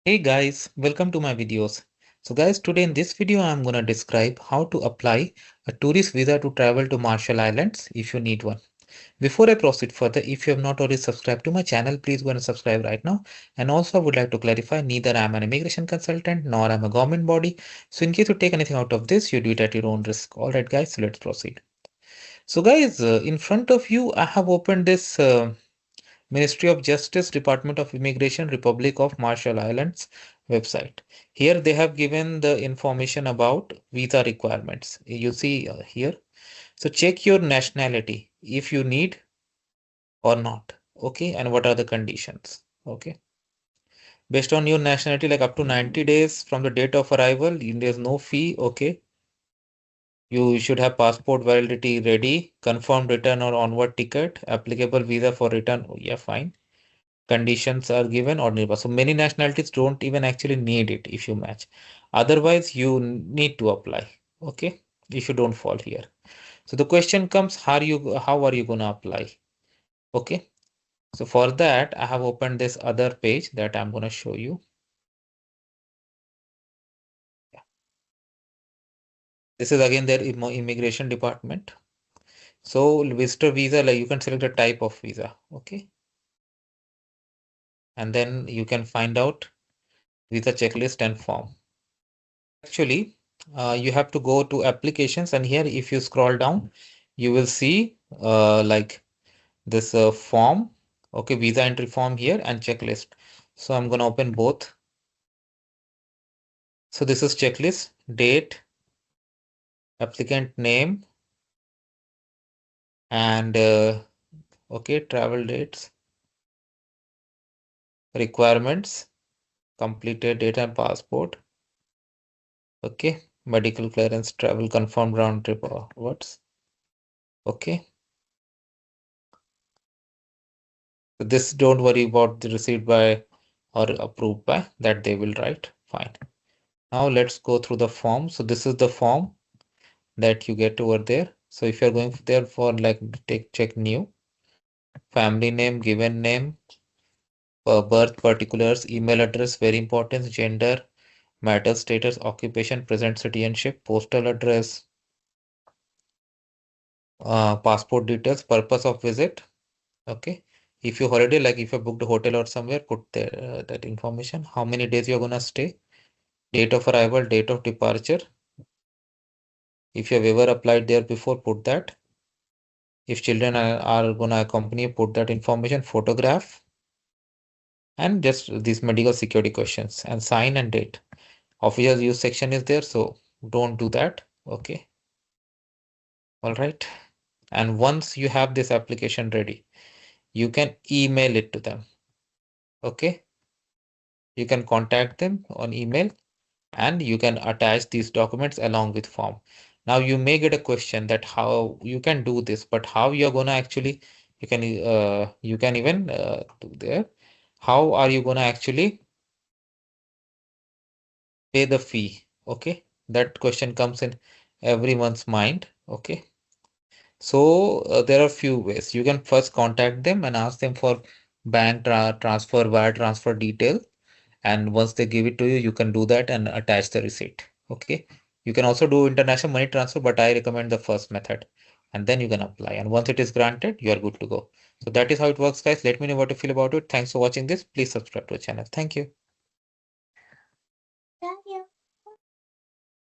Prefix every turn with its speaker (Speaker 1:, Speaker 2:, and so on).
Speaker 1: Hey guys, welcome to my videos. So guys, today in this video, I'm gonna describe how to apply a tourist visa to travel to Marshall Islands if you need one. Before I proceed further, if you have not already subscribed to my channel, please go and subscribe right now. And also I would like to clarify, neither I'm an immigration consultant nor I'm a government body. So in case you take anything out of this, you do it at your own risk. All right guys, so let's proceed. So guys, in front of you, I have opened this Ministry of Justice, Department of Immigration, Republic of Marshall Islands website. Here they have given the information about visa requirements. You see here. So check your nationality if you need or not. Okay, and what are the conditions? Okay. Based on your nationality, like up to 90 days from the date of arrival, there's no fee. Okay. You should have passport validity ready, confirmed return or onward ticket, applicable visa for return. Oh, yeah, fine. Conditions are given or nearby. So many nationalities don't even actually need it if you match. Otherwise, you need to apply. Okay, if you don't fall here. So the question comes, how are you gonna apply? Okay. So for that, I have opened this other page that I'm gonna show you. Yeah. This is again their immigration department. So visitor visa, like you can select the type of visa. Okay. And then you can find out visa checklist and form. Actually, you have to go to applications, and here if you scroll down, you will see like this form, okay, visa entry form here and checklist. So I'm gonna open both. So this is checklist, date, applicant name, and okay, travel dates, requirements, completed date and passport, okay, medical clearance, travel confirmed round trip what's okay. So this don't worry about the received by or approved by, that they will write. Fine. Now let's go through the form. So this is the form that you get over there. So if you're going there for like check new, family name, given name, birth particulars, email address, very important, gender, marital status, occupation, present citizenship, postal address, passport details, purpose of visit. Okay. If you already like if you booked a hotel or somewhere, put there that information. How many days you're gonna stay, date of arrival, date of departure. If you have ever applied there before, put that. If children are gonna accompany, put that information, photograph, and just these medical security questions and sign and date. Official use section is there, so don't do that. Okay. All right. And once you have this application ready, you can email it to them. Okay. You can contact them on email and you can attach these documents along with form. Now you may get a question that how you can do this, but how you're gonna actually you can even do there. How are you gonna actually pay the fee? Okay, that question comes in everyone's mind. Okay, so there are few ways. You can first contact them and ask them for bank transfer, wire transfer detail. And once they give it to you, you can do that and attach the receipt. Okay. You can also do international money transfer, but I recommend the first method. And then you can apply. And once it is granted, you are good to go. So that is how it works, guys. Let me know what you feel about it. Thanks for watching this. Please subscribe to the channel. Thank you.